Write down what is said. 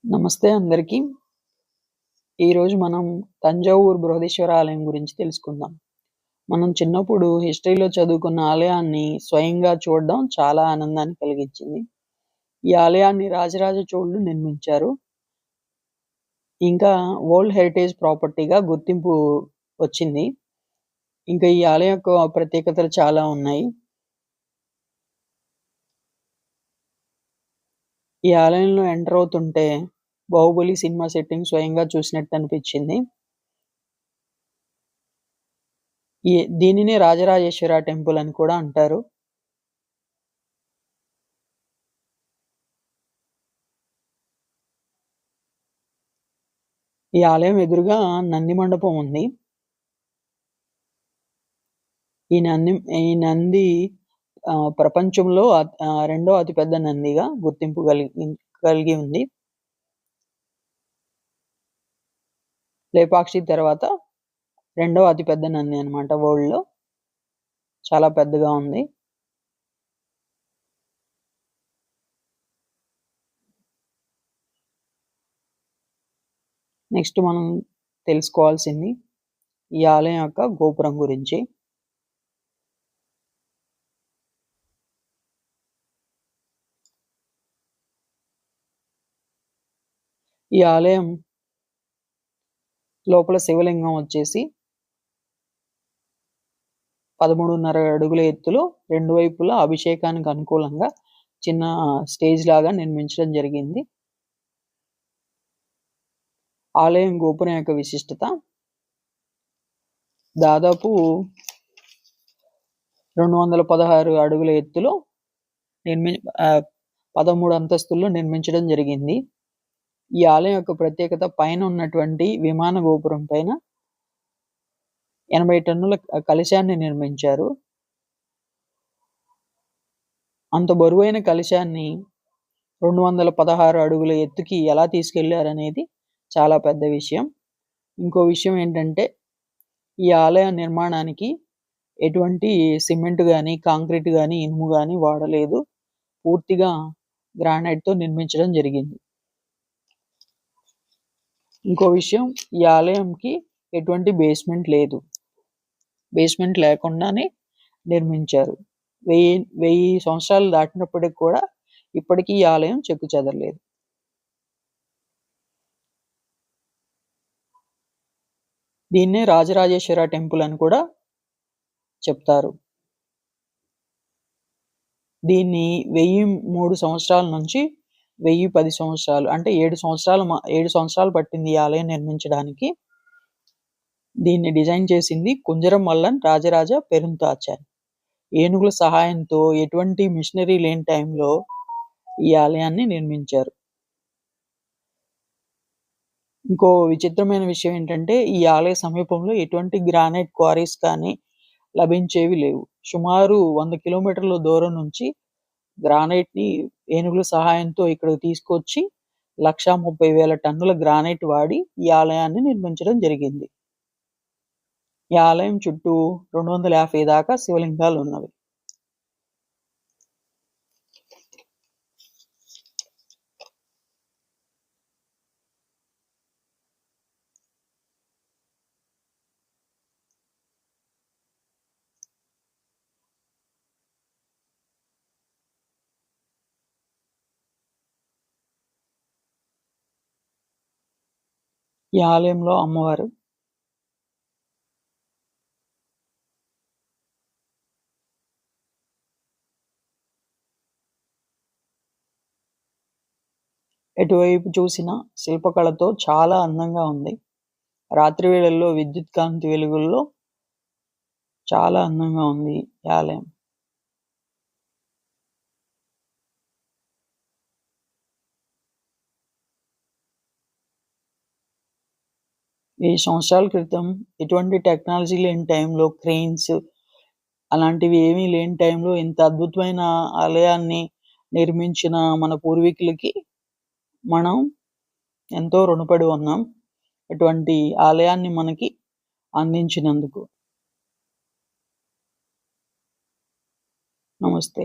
నమస్తే అందరికీ. ఈరోజు మనం తంజావూరు బృహదీశ్వర ఆలయం గురించి తెలుసుకుందాం. మనం చిన్నప్పుడు హిస్టరీలో చదువుకున్న ఆలయాన్ని స్వయంగా చూడడం చాలా ఆనందాన్ని కలిగించింది. ఈ ఆలయాన్ని రాజరాజ చోళులు నిర్మించారు. ఇంకా వరల్డ్ హెరిటేజ్ ప్రాపర్టీగా గుర్తింపు వచ్చింది. ఇంకా ఈ ఆలయం యొక్క ప్రత్యేకతలు చాలా ఉన్నాయి. ఈ ఆలయంలో ఎంటర్ అవుతుంటే 'బాహుబలి' సినిమా సెట్టింగ్ స్వయంగా చూసినట్టు అనిపించింది. దీనినే రాజరాజేశ్వర టెంపుల్ అని కూడా అంటారు. ఈ ఆలయం ఎదురుగా నంది మండపం ఉంది. ఈ నంది ప్రపంచంలో రెండో అతిపెద్ద నందిగా గుర్తింపు కలిగి ఉంది. లేపాక్షి తర్వాత రెండో అతిపెద్ద నంది అన్నమాట వరల్డ్‌లో. చాలా పెద్దగా ఉంది. నెక్స్ట్ మనం తెలుసుకోవాల్సింది ఈ ఆలయం యొక్క గోపురం గురించి. ఈ ఆలయం లోపల శివలింగం వచ్చేసి 13.5 అడుగుల ఎత్తులో రెండు వైపులా అభిషేకానికి అనుకూలంగా చిన్న స్టేజ్ లాగా నిర్మించడం జరిగింది. ఆలయం గోపురం యొక్క విశిష్టత దాదాపు 216 అడుగుల ఎత్తులో 13 అంతస్తుల్లో నిర్మించడం జరిగింది. ఈ ఆలయం యొక్క ప్రత్యేకత పైన ఉన్నటువంటి విమాన గోపురం పైన 80 టన్నుల కలశాన్ని నిర్మించారు. అంత బరువైన కలశాన్ని 216 అడుగుల ఎత్తుకి ఎలా తీసుకెళ్లారనేది చాలా పెద్ద విషయం. ఇంకో విషయం ఏంటంటే ఈ ఆలయ నిర్మాణానికి ఎటువంటి సిమెంట్ గాని, కాంక్రీట్ గాని, ఇనుము గాని వాడలేదు. పూర్తిగా గ్రానైట్‌తో నిర్మించడం జరిగింది. ఇంకో విషయం, ఈ ఆలయంకి ఎటువంటి బేస్మెంట్ లేదు. బేస్మెంట్ లేకుండానే నిర్మించారు. 1000 సంవత్సరాలు దాటినప్పటికి కూడా ఇప్పటికీ ఈ ఆలయం చెక్కుచెదరలేదు. దీన్నే రాజరాజేశ్వర టెంపుల్ అని కూడా చెప్తారు. దీన్ని 1003 సంవత్సరాల నుంచి 1010 సంవత్సరాలు అంటే 7 సంవత్సరాలు పట్టింది ఈ ఆలయం నిర్మించడానికి. దీన్ని డిజైన్ చేసింది కుంజరం మల్లన్ రాజరాజ పెరుంతాచారి. ఏనుగుల సహాయంతో ఎటువంటి మిషనరీ లేని టైంలో ఈ ఆలయాన్ని నిర్మించారు. ఇంకో విచిత్రమైన విషయం ఏంటంటే ఈ ఆలయ సమీపంలో ఎటువంటి గ్రానైట్ క్వారీస్ కానీ లభించేవి లేవు. సుమారు 100 కిలోమీటర్ల దూరం నుంచి గ్రానైట్‌ని ఏనుగుల సహాయంతో ఇక్కడికి తీసుకొచ్చి 1,30,000 టన్నుల గ్రానైట్ వాడి ఈ ఆలయాన్ని నిర్మించడం జరిగింది. ఈ ఆలయం చుట్టూ 250 దాకా శివలింగాలు ఉన్నవి. ఈ ఆలయంలో అమ్మవారు ఎటువైపు చూసినా శిల్పకళతో చాలా అందంగా ఉంది. రాత్రి వేళల్లో విద్యుత్ కాంతి వెలుగుల్లో చాలా అందంగా ఉంది ఈ ఆలయం. ఈ సంవత్సరాల క్రితం ఎటువంటి టెక్నాలజీ లేని టైంలో క్రెయిన్స్ అలాంటివి ఏమీ లేని టైంలో ఇంత అద్భుతమైన ఆలయాన్ని నిర్మించిన మన పూర్వీకులకి మనం ఎంతో రుణపడి ఉన్నాం. అటువంటి ఆలయాన్ని మనకి అందించినందుకు. నమస్తే.